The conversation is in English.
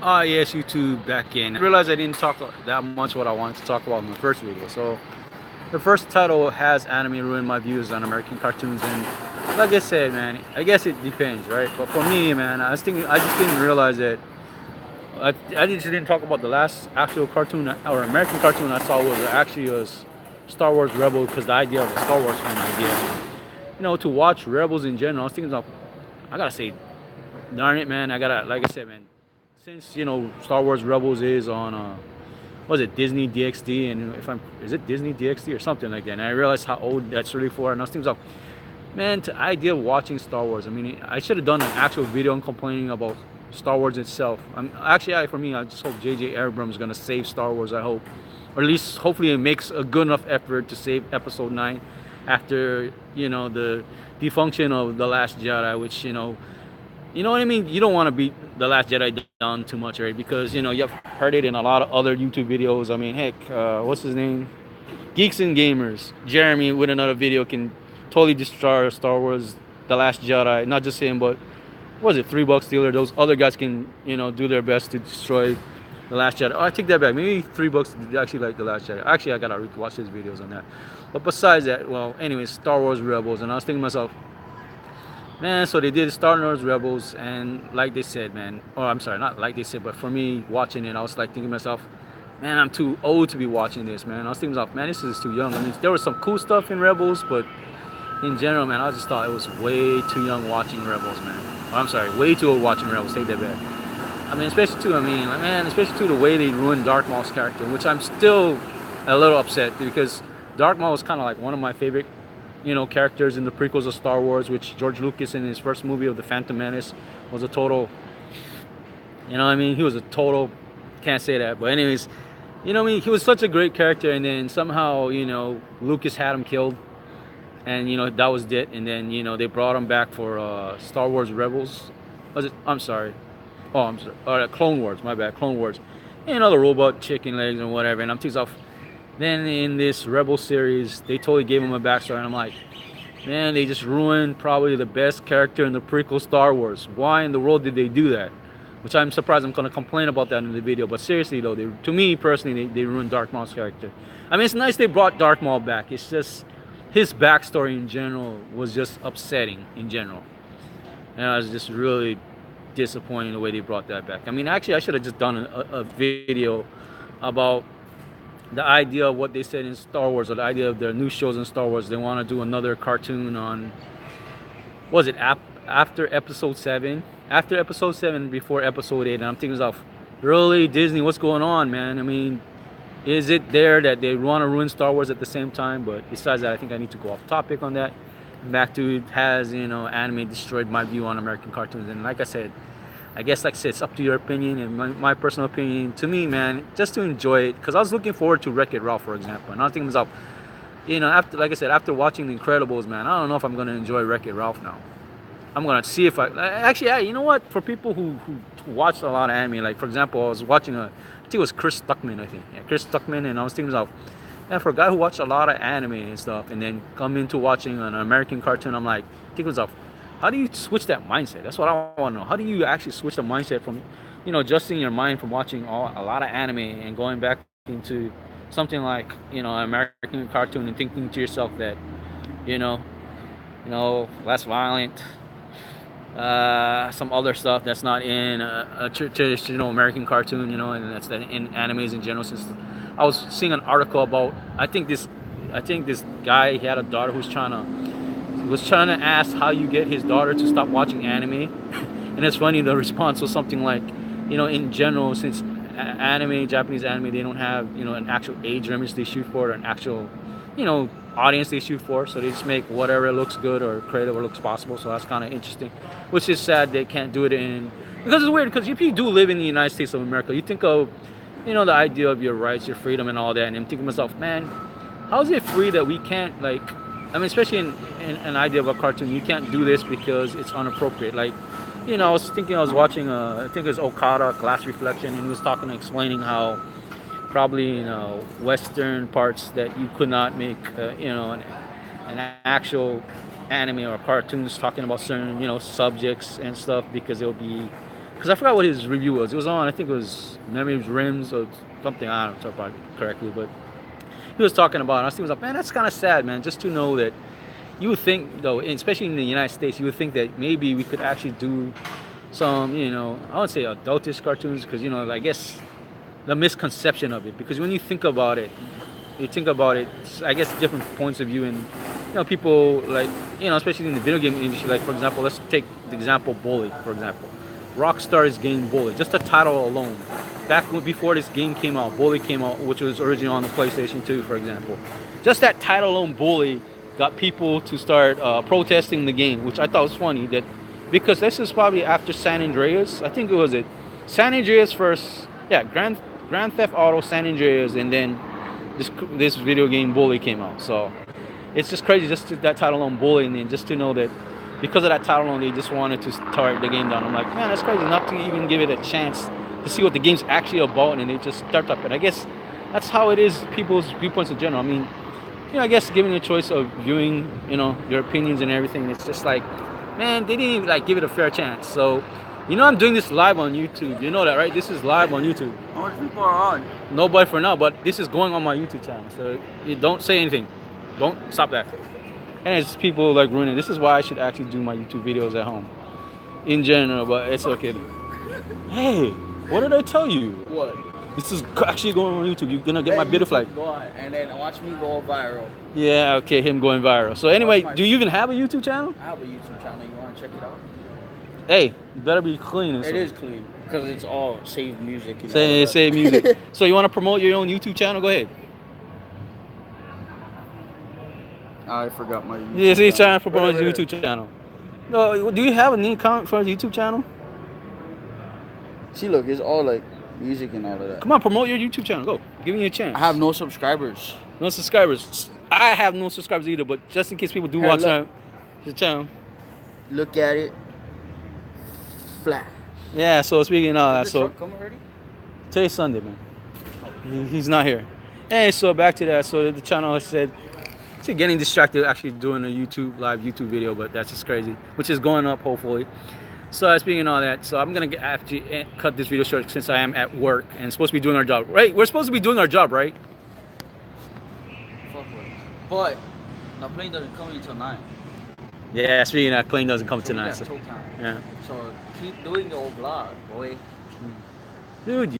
Yes, YouTube back in. I realized I didn't talk that much what I wanted to talk about in the first video. So the first title has anime ruin my views on American cartoons, and like I said, man, I guess it depends, right? But for me, man, I just didn't realize that I just didn't talk about the last actual cartoon or American cartoon I saw was actually was Star Wars Rebel because the idea of a Star Wars fan idea, to watch Rebels in general. I was thinking of, I gotta say, darn it, man, I gotta, like I said, man, since Star Wars Rebels is on was it Disney DXD, and if I'm is it Disney DXD or something like that, and I realized how old that's really for, and I was thinking of, man, the idea of watching Star Wars, I mean, I should have done an actual video on complaining about Star Wars itself. For me, I just hope J.J. Abrams is gonna save Star Wars. I hope, or at least hopefully it makes a good enough effort to save Episode 9 after the defunction of the Last Jedi, which what I mean. You don't want to beat the Last Jedi down too much, right? Because you've heard it in a lot of other YouTube videos. I mean, heck, what's his name? Geeks and Gamers. Jeremy with another video can totally destroy Star Wars: The Last Jedi. Not just him, but what was it, $3 dealer? Those other guys can do their best to destroy The Last Jedi. Oh, I take that back. Maybe $3 actually like The Last Jedi. Actually, I gotta watch his videos on that. But besides that, well, anyways, Star Wars Rebels, and I was thinking to myself, man, so they did Star Wars Rebels, and like they said, man, or I'm sorry, not like they said, but for me watching it, I was like thinking to myself, man, I'm too old to be watching this, man. I was thinking to myself, man, this is too young. I mean, there was some cool stuff in Rebels, but in general, man, I just thought it was way too young watching Rebels, man. Oh, I'm sorry, way too old watching Rebels. Take that back. I mean, especially too. I mean, like, man, especially too the way they ruined Darth Maul's character, which I'm still a little upset because Darth Maul was kind of like one of my favorite, characters in the prequels of Star Wars, which George Lucas in his first movie of the Phantom Menace was a total. You know what I mean? He was a total. Can't say that, but anyways, what I mean? He was such a great character, and then somehow, Lucas had him killed, and that was it. And then they brought him back for Star Wars Rebels. Was it? I'm sorry. Oh, I'm sorry. Clone Wars. My bad. Clone Wars. And the robot chicken legs and whatever. And I'm thinking off. Then in this Rebel series, they totally gave him a backstory, and I'm like, man, they just ruined probably the best character in the prequel Star Wars. Why in the world did they do that? Which I'm surprised. I'm gonna complain about that in the video. But seriously though, to me personally, they ruined Darth Maul's character. I mean, it's nice they brought Darth Maul back. It's just his backstory in general was just upsetting in general, and I was just really disappointed the way they brought that back. I mean, actually, I should have just done a video about the idea of what they said in Star Wars, or the idea of their new shows in Star Wars. They want to do another cartoon on, was it after Episode 7? After Episode 7, before Episode 8. And I'm thinking of, really, Disney, what's going on, man? I mean, is it there that they want to ruin Star Wars at the same time? But besides that, I think I need to go off topic on that. Back to, has anime destroyed my view on American cartoons? And like I said, I guess, like I said, it's up to your opinion, and my personal opinion. To me, man, just to enjoy it, because I was looking forward to Wreck-It Ralph, for example, and I was thinking to myself, after, like I said, after watching The Incredibles, man, I don't know if I'm gonna enjoy Wreck-It Ralph now. I'm gonna see if I actually, yeah, you know what? For people who watch a lot of anime, like for example, I was watching I think it was Chris Stuckman, I think, yeah, Chris Stuckman, and I was thinking to myself, yeah, for a guy who watched a lot of anime and stuff, and then come into watching an American cartoon, I'm like, thinking to myself, how do you switch that mindset? That's what I want to know. How do you actually switch the mindset from, adjusting your mind from watching a lot of anime and going back into something like, an American cartoon, and thinking to yourself that, you know, less violent, some other stuff that's not in a traditional American cartoon, and that's that in animes in general. Since I was seeing an article about, I think this guy, he had a daughter who's trying to ask how you get his daughter to stop watching anime, and it's funny. The response was something like, in general, since anime, Japanese anime, they don't have an actual age range they shoot for, or an actual audience they shoot for, so they just make whatever looks good or create whatever looks possible. So that's kind of interesting, which is sad they can't do it in, because it's weird, because if you do live in the United States of America, you think of the idea of your rights, your freedom, and all that, and I'm thinking to myself, man, how is it free that we can't, like, I mean, especially in an idea of a cartoon, you can't do this because it's inappropriate. Like, I was thinking, I was watching, I think it was Okada, Glass Reflection, and he was talking, explaining how probably, Western parts that you could not make, an actual anime or cartoons talking about certain, subjects and stuff, because it'll be because I forgot what his review was. It was on, I think it was Memories Rims or something. I don't know, talk about it correctly, but he was talking about it. I was like, man, that's kind of sad, man, just to know that you would think, though, especially in the United States, you would think that maybe we could actually do some, I wouldn't say adultish cartoons, because, I guess the misconception of it. Because when you think about it, I guess, different points of view, and, people like, especially in the video game industry, like, for example, let's take the example Bully, for example. Rockstar's game Bully, just the title alone. Before this game came out, Bully came out, which was originally on the PlayStation 2, for example. Just that title alone, Bully, got people to start protesting the game, which I thought was funny. That because this is probably after San Andreas. I think it was San Andreas first. Yeah, Grand Theft Auto San Andreas, and then this video game Bully came out. So it's just crazy, just that title alone, Bully, and then just to know that because of that title alone, they just wanted to start the game down. I'm like, man, that's crazy, not to even give it a chance to see what the game's actually about, and they just start up. And I guess that's how it is, people's viewpoints in general. I mean, I guess giving the choice of viewing, their opinions and everything, it's just like, man, they didn't even give it a fair chance. So, I'm doing this live on YouTube. You know that, right? This is live on YouTube. How much people are on? Nobody for now, but this is going on my YouTube channel. So you don't say anything. Don't stop that. And it's people ruining. This is why I should actually do my YouTube videos at home, in general. But it's okay. Hey, what did I tell you? What? This is actually going on YouTube. You're gonna get my beta flag. Go on, and then watch me go viral. Yeah, okay, him going viral. So anyway, do you even have a YouTube channel? I have a YouTube channel. You want to check it out? Hey, it better be clean. It is clean because it's all saved music. Save music. So you want to promote your own YouTube channel? Go ahead. I forgot my YouTube Yeah, he's trying to promote his YouTube channel. No, do you have a new account for his YouTube channel? See, look, it's all music and all of that. Come on, promote your YouTube channel. Go. Give me a chance. I have no subscribers. No subscribers. I have no subscribers either, but just in case people do watch his channel. Look at it. Flat. Yeah, so speaking of that, so come already? today's Sunday, man. He's not here. And so back to that. So the channel, I said, getting distracted actually doing a live YouTube video, but that's just crazy, which is going up hopefully. So speaking of all that, so I'm gonna actually cut this video short since I am at work and supposed to be doing our job, right? We're supposed to be doing our job, right? But the plane doesn't come until 9. Yeah, speaking of that, plane doesn't come tonight. So, yeah. So keep doing your vlog, boy. Dude.